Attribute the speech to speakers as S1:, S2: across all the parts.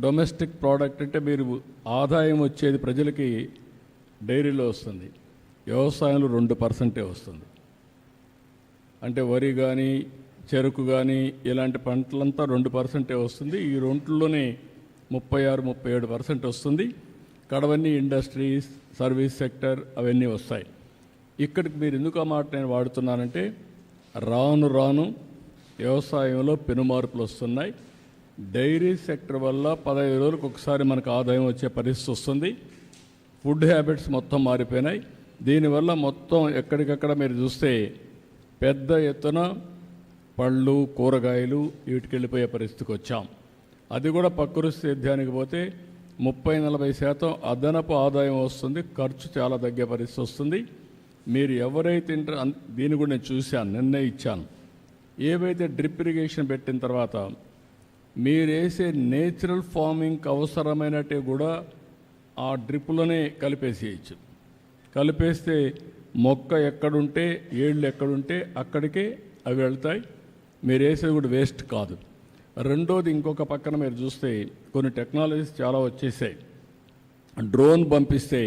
S1: Domestic product అంటే మీరు ఆదాయం వచ్చేది ప్రజలకి డైరీలో వస్తుంది, వ్యవసాయంలో 2% వస్తుంది. అంటే వరి కానీ చెరుకు కానీ ఇలాంటి పంటలంతా 2% వస్తుంది. ఈ రెంట్లోనే 36-37% వస్తుంది. కడవన్నీ ఇండస్ట్రీస్, సర్వీస్ సెక్టర్ అవన్నీ వస్తాయి. ఇక్కడికి మీరు ఎందుకు ఆ మాట నేను వాడుతున్నానంటే రాను రాను వ్యవసాయంలో పెనుమార్పులు వస్తున్నాయి. డైరీ సెక్టర్ వల్ల 15 రోజులకు ఒకసారి మనకు ఆదాయం వచ్చే పరిస్థితి వస్తుంది. ఫుడ్ హ్యాబిట్స్ మొత్తం మారిపోయినాయి. దీనివల్ల మొత్తం ఎక్కడికక్కడ మీరు చూస్తే పెద్ద ఎత్తున పళ్ళు, కూరగాయలు వీటికి వెళ్ళిపోయే పరిస్థితికి వచ్చాం. అది కూడా ప్రకృతి సేద్యానికి పోతే 30-40% అదనపు ఆదాయం వస్తుంది. ఖర్చు చాలా తగ్గే పరిస్థితి వస్తుంది. మీరు ఎవరైతే దీన్ని కూడా నేను చూశాను, నిన్నే ఇచ్చాను. ఏవైతే డ్రిప్ ఇరిగేషన్ పెట్టిన తర్వాత మీరు వేసే నేచురల్ ఫార్మింగ్కి అవసరమైనట్టే కూడా ఆ డ్రిప్లోనే కలిపేసేయచ్చు. కలిపేస్తే మొక్క ఎక్కడుంటే, ఏళ్ళు ఎక్కడుంటే అక్కడికే అవి వెళ్తాయి. మీరు వేసేది కూడా వేస్ట్ కాదు. రెండోది, ఇంకొక పక్కన మీరు చూస్తే కొన్ని టెక్నాలజీస్ చాలా వచ్చేసాయి. డ్రోన్ పంపిస్తే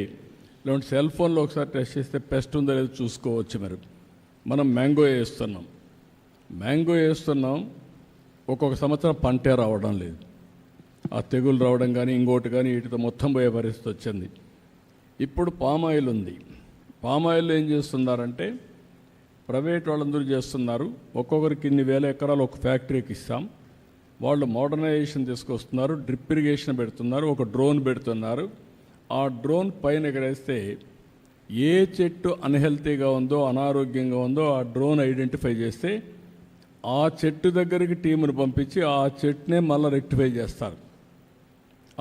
S1: లేదంటే సెల్ ఫోన్లో ఒకసారి టెస్ట్ చేస్తే పెస్ట్ ఉందో లేదో చూసుకోవచ్చు. మనం మ్యాంగో వేస్తున్నాం, ఒక్కొక్క సంవత్సరం పంటే రావడం లేదు. ఆ తెగులు రావడం కానీ ఇంకోటి కానీ వీటితో మొత్తం పోయే పరిస్థితి వచ్చింది. ఇప్పుడు పామాయిల్ ఉంది. పామాయిల్ ఏం చేస్తున్నారంటే ప్రైవేట్ వాళ్ళందరూ చేస్తున్నారు. ఒక్కొక్కరికి ఇన్ని వేల ఎకరాలు ఒక ఫ్యాక్టరీకి ఇస్తాం. వాళ్ళు మోడర్నైజేషన్ తీసుకొస్తున్నారు, డ్రిప్ ఇరిగేషన్ పెడుతున్నారు, ఒక డ్రోన్ పెడుతున్నారు. ఆ డ్రోన్ పైన ఎక్కడేస్తే ఏ చెట్టు అన్హెల్తీగా ఉందో, అనారోగ్యంగా ఉందో ఆ డ్రోన్ ఐడెంటిఫై చేస్తే ఆ చెట్టు దగ్గరికి టీమును పంపించి ఆ చెట్టునే మళ్ళీ రెక్టిఫై చేస్తారు.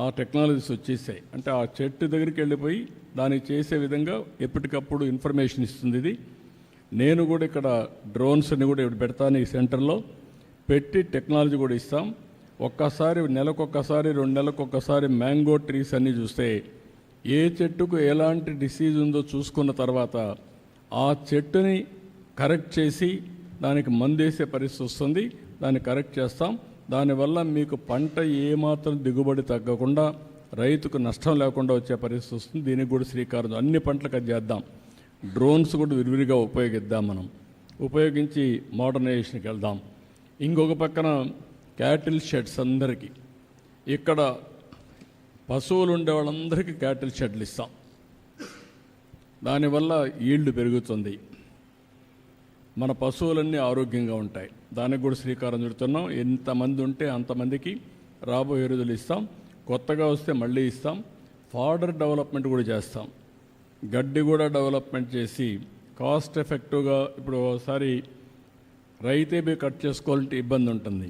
S1: ఆ టెక్నాలజీస్ వచ్చేసాయి. అంటే ఆ చెట్టు దగ్గరికి వెళ్ళిపోయి దానికి చేసే విధంగా ఎప్పటికప్పుడు ఇన్ఫర్మేషన్ ఇస్తుంది. ఇది నేను కూడా ఇక్కడ డ్రోన్స్ని కూడా ఇప్పుడు పెడతాను. ఈ సెంటర్లో పెట్టి టెక్నాలజీ కూడా ఇస్తాం. ఒక్కసారి నెలకొక్కసారి 2 నెలలకొక్కసారి మ్యాంగో ట్రీస్ అన్నీ చూస్తే ఏ చెట్టుకు ఎలాంటి డిసీజ్ ఉందో చూసుకున్న తర్వాత ఆ చెట్టుని కరెక్ట్ చేసి దానికి మందేసే పరిస్థితి వస్తుంది. దాన్ని కరెక్ట్ చేస్తాం. దానివల్ల మీకు పంట ఏమాత్రం దిగుబడి తగ్గకుండా, రైతుకు నష్టం లేకుండా వచ్చే పరిస్థితి వస్తుంది. దీనికి కూడా శ్రీకారం అన్ని పంటలకు అది చేద్దాం. డ్రోన్స్ కూడా విరివిగా ఉపయోగిద్దాం. మనం ఉపయోగించి మోడర్నైజేషన్కి వెళ్దాం. ఇంకొక పక్కన క్యాటిల్ షెడ్స్ అందరికీ, ఇక్కడ పశువులు ఉండే వాళ్ళందరికీ క్యాటిల్ షెడ్లు ఇస్తాం. దానివల్ల ఈల్డ్ పెరుగుతుంది, మన పశువులన్నీ ఆరోగ్యంగా ఉంటాయి. దానికి కూడా శ్రీకారం చుడుతున్నాం. ఎంతమంది ఉంటే అంతమందికి రాబోయే రోజులు ఇస్తాం. కొత్తగా వస్తే మళ్ళీ ఇస్తాం. ఫాడర్ డెవలప్మెంట్ కూడా చేస్తాం. గడ్డి కూడా డెవలప్మెంట్ చేసి కాస్ట్ ఎఫెక్టివ్గా, ఇప్పుడు ఒకసారి రైతే బి కట్ చేసుకోవాలంటే ఇబ్బంది ఉంటుంది.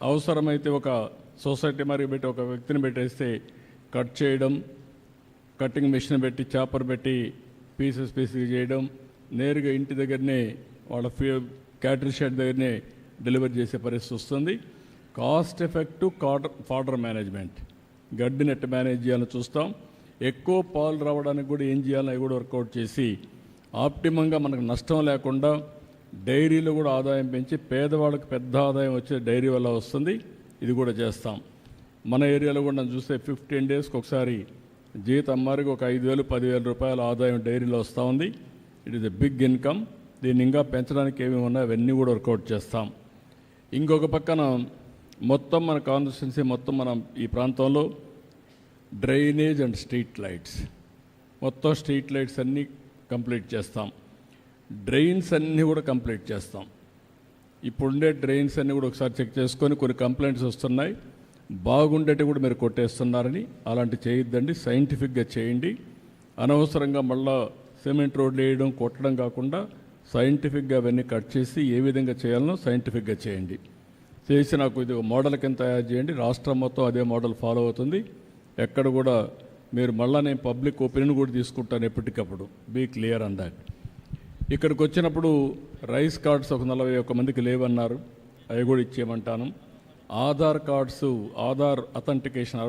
S1: అవసరమైతే ఒక సొసైటీ మరి పెట్టి ఒక వ్యక్తిని పెట్టేస్తే కట్ చేయడం, కటింగ్ మిషన్ పెట్టి చాపర్ పెట్టి పీసెస్ చేయడం, నేరుగా ఇంటి దగ్గరనే వాళ్ళ క్యాటిల్ షెడ్ దగ్గరనే డెలివరీ చేసే పరిస్థితి వస్తుంది. కాస్ట్ ఎఫెక్టివ్ ఫాడర్ మేనేజ్మెంట్, గడ్డి నెట్ మేనేజ్ చేయాలని చూస్తాం. ఎక్కువ పాలు రావడానికి కూడా ఏం చేయాలని అవి కూడా వర్కౌట్ చేసి ఆప్టిమంగా మనకు నష్టం లేకుండా డైరీలో కూడా ఆదాయం పెంచి పేదవాళ్ళకి పెద్ద ఆదాయం వచ్చే డైరీ వల్ల వస్తుంది. ఇది కూడా చేస్తాం. మన ఏరియాలో కూడా చూస్తే 15 డేస్కి ఒకసారి జీతమ్మారికి ఒక 5,000-10,000 రూపాయల ఆదాయం డైరీలో వస్తూ ఉంది. It is a big income. దీన్ని ఇంకా పెంచడానికి ఏమేమి ఉన్నాయో అవన్నీ కూడా వర్కౌట్ చేస్తాం. ఇంకొక పక్కన మొత్తం మన కాన్స్టిట్యున్సీ మొత్తం మనం ఈ ప్రాంతంలో డ్రైనేజ్ అండ్ స్ట్రీట్ లైట్స్, మొత్తం స్ట్రీట్ లైట్స్ అన్నీ కంప్లీట్ చేస్తాం. డ్రైన్స్ అన్నీ కూడా కంప్లీట్ చేస్తాం. ఇప్పుడుండే డ్రైన్స్ అన్నీ కూడా ఒకసారి చెక్ చేసుకొని కొన్ని కంప్లైంట్స్ వస్తున్నాయి, బాగుండేటి కూడా మీరు కొట్టేస్తున్నారని. అలాంటి చేయొద్దండి, సైంటిఫిక్గా చేయండి. అనవసరంగా మళ్ళా సిమెంట్ రోడ్లు వేయడం, కొట్టడం కాకుండా సైంటిఫిక్గా అవన్నీ కట్ చేసి ఏ విధంగా చేయాలనో సైంటిఫిక్గా చేయండి. చేసి నాకు ఇది మోడల్ కింద తయారు చేయండి. రాష్ట్రం మొత్తం అదే మోడల్ ఫాలో అవుతుంది. ఎక్కడ కూడా మీరు మళ్ళీ నేను పబ్లిక్ ఒపీనియన్ కూడా తీసుకుంటాను ఎప్పటికప్పుడు. Be clear on that. ఇక్కడికి వచ్చినప్పుడు రైస్ కార్డ్స్ ఒక 41 మందికి లేవన్నారు, అవి కూడా ఇచ్చేయమంటాను. Aadhaar cards, Aadhaar authentication